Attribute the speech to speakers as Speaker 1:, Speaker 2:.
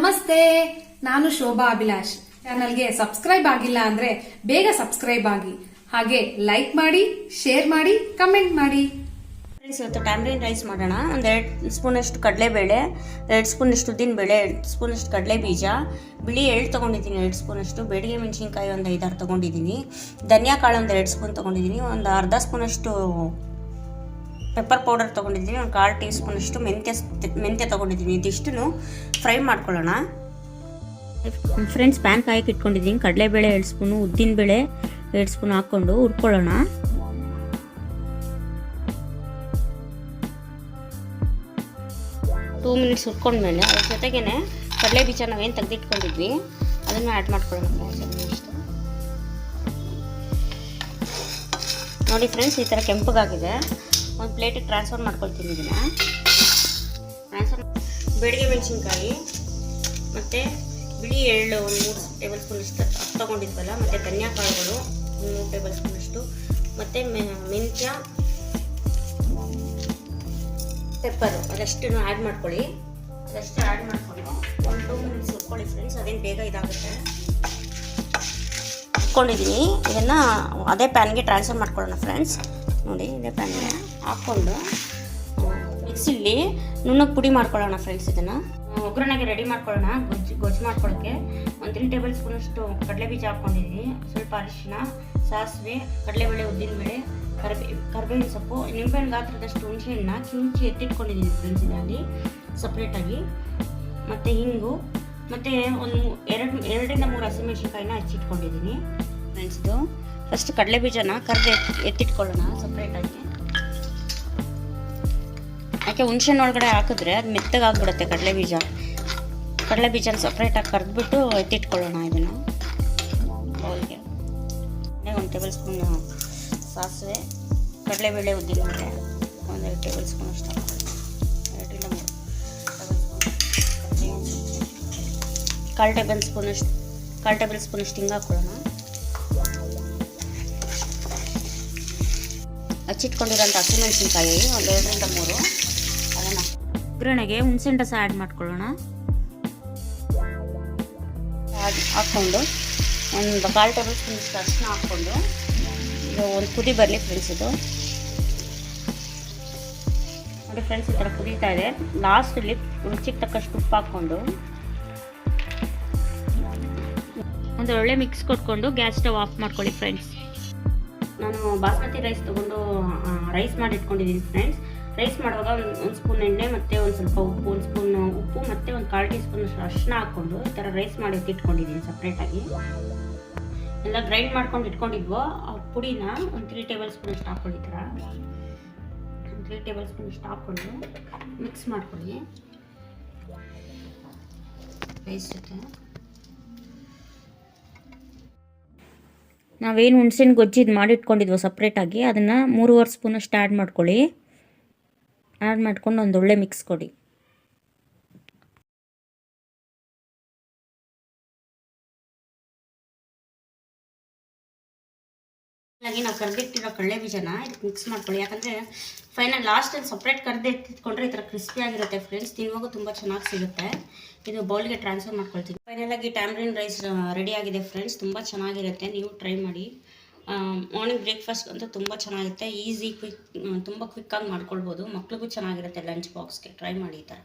Speaker 1: ನಮಸ್ತೆ, ನಾನು ಶೋಭಾ ಅಭಿಲಾಷ್. ಚಾನಲ್ಗೆ ಸಬ್ಸ್ಕ್ರೈಬ್ ಆಗಿಲ್ಲ ಅಂದ್ರೆ ಬೇಗ ಸಬ್ಸ್ಕ್ರೈಬ್ ಆಗಿ, ಹಾಗೆ ಲೈಕ್ ಮಾಡಿ, ಶೇರ್ ಮಾಡಿ, ಕಮೆಂಟ್ ಮಾಡಿ.
Speaker 2: ಫ್ರೆಂಡ್ಸ್, ಇವತ್ತು ಟ್ಯಾಮ್ರಿನ್ ರೈಸ್ ಮಾಡೋಣ. ಒಂದು 2 ಸ್ಪೂನಷ್ಟು ಕಡಲೆಬೇಳೆ, 2 ಸ್ಪೂನಷ್ಟು ಉದ್ದಿನಬೇಳೆ, 2 ಸ್ಪೂನಷ್ಟು ಕಡಲೆ ಬೀಜ, ಬಿಳಿ ಎಳ್ಳು ತೊಗೊಂಡಿದ್ದೀನಿ 2 ಸ್ಪೂನಷ್ಟು, ಬೇಡಿಗೆ ಮೆಣಸಿನ್ಕಾಯಿ ಒಂದು 5-6 ತೊಗೊಂಡಿದ್ದೀನಿ, ಧನಿಯಾ ಕಾಳು ಒಂದು 2 ಸ್ಪೂನ್ ತೊಗೊಂಡಿದ್ದೀನಿ, ಒಂದು ಅರ್ಧ ಸ್ಪೂನಷ್ಟು ಪೆಪ್ಪರ್ ಪೌಡರ್ ತೊಗೊಂಡಿದ್ದೀನಿ, ಒಂದು 1/4 ಟೀ ಸ್ಪೂನಷ್ಟು ಮೆಂತ್ಯ ತೊಗೊಂಡಿದ್ದೀನಿ. ಇದಿಷ್ಟು ಫ್ರೈ ಮಾಡ್ಕೊಳ್ಳೋಣ. ಫ್ರೆಂಡ್ಸ್, ಪ್ಯಾನ್ ಕಾಯಕ್ಕೆ ಇಟ್ಕೊಂಡಿದ್ದೀನಿ. ಕಡಲೆಬೇಳೆ 2 ಸ್ಪೂನು, ಉದ್ದಿನಬೇಳೆ 2 ಸ್ಪೂನ್ ಹಾಕ್ಕೊಂಡು ಹುರ್ಕೊಳ್ಳೋಣ. ಟೂ ಮಿನಿಟ್ಸ್ ಹುರ್ಕೊಂಡ್ಮೇಲೆ ಅದ್ರ ಜೊತೆಗೇ ಕಡಲೆ ಬೀಜ ನಾವೇನು ತೆಗೆದಿಟ್ಕೊಂಡಿದ್ವಿ ಅದನ್ನು ಆ್ಯಡ್ ಮಾಡ್ಕೊಳ್ಳೋಣ. ನೋಡಿ ಫ್ರೆಂಡ್ಸ್, ಈ ಥರ ಕೆಂಪಗಾಗಿದೆ. ಒಂದು ಪ್ಲೇಟಿಗೆ ಟ್ರಾನ್ಸ್ಫರ್ ಮಾಡ್ಕೊಳ್ತೀನಿ. ಇದನ್ನು ಬೇಡಿಗೆ ಮೆಣಸಿನ್ಕಾಯಿ ಮತ್ತು ಬಿಳಿ ಎಳ್ಳು ಒಂದು 3 ಟೇಬಲ್ ಸ್ಪೂನಷ್ಟು ತೊಗೊಂಡಿದ್ವಲ್ಲ, ಮತ್ತು ಧನಿಯಾ ಕಾಳುಗಳು ಒಂದು 3 ಟೇಬಲ್ ಸ್ಪೂನಷ್ಟು, ಮತ್ತು ಮೆಂತ್ಯ, ಪೆಪ್ಪರು ಅದಷ್ಟು ಆ್ಯಡ್ ಮಾಡ್ಕೊಳ್ಳಿ. ಅದಷ್ಟು ಆ್ಯಡ್ ಮಾಡಿಕೊಂಡು ಒಂದು 2 ಮಿನಿಟ್ಸ್ ಹುರ್ಕೊಳ್ಳಿ ಫ್ರೆಂಡ್ಸ್. ಅದೇನು ಬೇಗ ಇದಾಗುತ್ತೆ. ಹುರ್ಕೊಂಡಿದ್ದೀನಿ. ಇದನ್ನು ಅದೇ ಪ್ಯಾನ್ಗೆ ಟ್ರಾನ್ಸ್ಫರ್ ಮಾಡ್ಕೊಳ್ಳೋಣ ಫ್ರೆಂಡ್ಸ್. ನೋಡಿ, ಇದೇ ಪ್ಯಾನ್ಗೆ ಹಾಕ್ಕೊಂಡು ಮಿಕ್ಸಿಲಿ ನುಣ್ಣಗೆ ಪುಡಿ ಮಾಡ್ಕೊಳ್ಳೋಣ ಫ್ರೆಂಡ್ಸ್. ಇದನ್ನು ಒಗ್ಗರಣೆಗೆ ರೆಡಿ ಮಾಡ್ಕೊಳ್ಳೋಣ. ಗೊಜ್ಜು ಮಾಡ್ಕೊಳ್ಳೋಕ್ಕೆ ಒಂದು 3 ಟೇಬಲ್ ಸ್ಪೂನಷ್ಟು ಕಡಲೆ ಬೀಜ ಹಾಕ್ಕೊಂಡಿದ್ದೀನಿ, ಸ್ವಲ್ಪ ಅರಿಶಿನ, ಸಾಸಿವೆ, ಕಡಲೆಬೇಳೆ, ಉದ್ದಿನಬೇಳೆ, ಕರಿಬೇವಿನ ಸೊಪ್ಪು, ನಿಂಬೆಹಣ್ಣು ಗಾತ್ರದಷ್ಟು ಹುಣಸೆಹಣ್ಣನ್ನ ಕಿವುಚಿ ಎತ್ತಿಟ್ಕೊಂಡಿದ್ದೀನಿ ಫ್ರೆಂಡ್ಸ್ ಇದರಲ್ಲಿ ಸಪ್ರೇಟಾಗಿ, ಮತ್ತು ಹಿಂಗು, ಮತ್ತು ಒಂದು 2ರಿಂದ 3 ಹಸಿಮೆಣಸಿನ್ಕಾಯಿನ ಹಚ್ಚಿಟ್ಕೊಂಡಿದ್ದೀನಿ ಫ್ರೆಂಡ್ಸ್. ಇದು ಫಸ್ಟ್ ಕಡಲೆ ಬೀಜನ ಎತ್ತಿಟ್ಕೊಳ್ಳೋಣ ಸಪ್ರೇಟಾಗಿ. ಯಾಕೆ ಹುಣಸೆಹಣ್ಣು ಒಳಗಡೆ ಹಾಕಿದ್ರೆ ಅದು ಮೆತ್ತಗಾಗ್ಬಿಡುತ್ತೆ ಕಡಲೆ ಬೀಜನ ಸಪ್ರೇಟಾಗಿ ಕರೆದ್ಬಿಟ್ಟು ಎತ್ತಿಟ್ಕೊಳ್ಳೋಣ. ಇದನ್ನು ಬೌಲ್ಗೆ 1 ಟೇಬಲ್ ಸ್ಪೂನ್ ಸಾಸಿವೆ, ಕಡಲೆಬೇಳೆ, ಉದ್ದಿನಬೇಳೆ ಒಂದು 2 ಟೇಬಲ್ ಸ್ಪೂನ್ ಅಷ್ಟು ಹಾಕ್ಕೊಳ್ಳಿ. 2ರಿಂದ 3 ಟೇಬಲ್ ಸ್ಪೂನ್, 1/4 ಟೇಬಲ್ ಸ್ಪೂನಷ್ಟು ಹಿಂಗೆ ಹಾಕ್ಕೊಳ್ಳೋಣ. ಹಚ್ಚಿಟ್ಕೊಂಡಿರೋಂಥ ಹಸಿಮೆಣಸಿನ್ಕಾಯಿ ಒಂದು 2ರಿಂದ 3 ಅದನ್ನು ಒಗ್ಗರಣೆಗೆ ಹುಣಸೆಹಣ್ಣು ರಸ ಆ್ಯಡ್ ಮಾಡ್ಕೊಳ್ಳೋಣ. ಹಾಕ್ಕೊಂಡು ಒಂದು 1/4 ಟೇಬಲ್ ಸ್ಪೂನಷ್ಟು ಅರಿಶಿನ ಹಾಕ್ಕೊಂಡು ಇದು ಒಂದು ಕುದಿ ಬರಲಿ ಫ್ರೆಂಡ್ಸ್. ಇದು ನೋಡಿ ಫ್ರೆಂಡ್ಸ್, ಈ ಥರ ಕುದೀತಾ ಇದೆ. ಲಾಸ್ಟಲ್ಲಿ ರುಚಿಗೆ ತಕ್ಕಷ್ಟು ಉಪ್ಪು ಹಾಕ್ಕೊಂಡು ಒಂದು ಒಳ್ಳೆ ಮಿಕ್ಸ್ ಕೊಟ್ಕೊಂಡು ಗ್ಯಾಸ್ ಸ್ಟವ್ ಆಫ್ ಮಾಡ್ಕೊಳ್ಳಿ ಫ್ರೆಂಡ್ಸ್. ನಾನು ಬಾಸ್ಮತಿ ರೈಸ್ ತೊಗೊಂಡು ರೈಸ್ ಮಾಡಿ ಇಟ್ಕೊಂಡಿದ್ದೀನಿ ಫ್ರೆಂಡ್ಸ್. ರೈಸ್ ಮಾಡುವಾಗ ಒಂದು ಸ್ಪೂನ್ ಎಣ್ಣೆ ಮತ್ತು ಒಂದು ಸ್ವಲ್ಪ ಉಪ್ಪು, 1 ಸ್ಪೂನ್ ಉಪ್ಪು ಮತ್ತು ಒಂದು 1/4 ಟೀ ಸ್ಪೂನ್ ಅರಿಶಿನ ಹಾಕ್ಕೊಂಡು ಈ ಥರ ರೈಸ್ ಮಾಡಿ ಎತ್ತಿಟ್ಕೊಂಡಿದ್ದೀನಿ ಸಪ್ರೇಟಾಗಿ. ಎಲ್ಲ ಗ್ರೈಂಡ್ ಮಾಡ್ಕೊಂಡು ಇಟ್ಕೊಂಡಿದ್ವೋ ಆ ಪುಡಿನ ಒಂದು 3 ಟೇಬಲ್ ಸ್ಪೂನ್ ಅಷ್ಟು ಹಾಕ್ಕೊಳ್ಳಿ. ಈ ಥರ 3 ಟೇಬಲ್ ಸ್ಪೂನ್ ಅಷ್ಟು ಹಾಕ್ಕೊಂಡು ಮಿಕ್ಸ್ ಮಾಡ್ಕೊಳ್ಳಿ ರೈಸ್ ಜೊತೆ. ನಾವೇನು ಹುಣಸೆಹಣ್ಣು ಗೊಜ್ಜಿದ್ದು ಮಾಡಿಟ್ಕೊಂಡಿದ್ವೋ ಸಪ್ರೇಟಾಗಿ ಅದನ್ನು 3.5 ಸ್ಪೂನಷ್ಟು ಆ್ಯಡ್ ಮಾಡ್ಕೊಳ್ಳಿ. ಆ್ಯಡ್ ಮಾಡ್ಕೊಂಡು ಒಂದು ಒಳ್ಳೆ ಮಿಕ್ಸ್ ಕೊಡಿ. ಹಾಗಾಗಿ ನಾವು ಕರೆದಿಟ್ಟಿರೋ ಕಡಲೆ ಬೀಜನ ಇದಕ್ಕೆ ಮಿಕ್ಸ್ ಮಾಡ್ಕೊಳ್ಳಿ. ಯಾಕಂದರೆ ಫೈನಲ್ ಲಾಸ್ಟಲ್ಲಿ ಸಪ್ರೇಟ್ ಕರೆದು ಎತ್ತಿಟ್ಕೊಂಡ್ರೆ ಈ ಥರ ಕ್ರಿಸ್ಪಿಯಾಗಿರುತ್ತೆ ಫ್ರೆಂಡ್ಸ್. ತಿನ್ನುವಾಗ ತುಂಬ ಚೆನ್ನಾಗಿ ಸಿಗುತ್ತೆ. ಇದು ಬೌಲ್ಗೆ ಟ್ರಾನ್ಸ್ಫರ್ ಮಾಡ್ಕೊಳ್ತೀನಿ. ಫೈನಲಾಗಿ ಟ್ಯಾಮ್ರಿನ್ ರೈಸ್ ರೆಡಿ ಆಗಿದೆ ಫ್ರೆಂಡ್ಸ್. ತುಂಬ ಚೆನ್ನಾಗಿರುತ್ತೆ, ನೀವು ಟ್ರೈ ಮಾಡಿ. ಮಾರ್ನಿಂಗ್ ಬ್ರೇಕ್ಫಾಸ್ಟ್ ಅಂತೂ ತುಂಬ ಚೆನ್ನಾಗಿರುತ್ತೆ. ಈಸಿ, ತುಂಬ ಕ್ವಿಕ್ಕಾಗಿ ಮಾಡ್ಕೊಳ್ಬೋದು. ಮಕ್ಳಿಗೂ ಚೆನ್ನಾಗಿರುತ್ತೆ ಲಂಚ್ ಬಾಕ್ಸ್ಗೆ. ಟ್ರೈ ಮಾಡಿ ಈ ಥರ.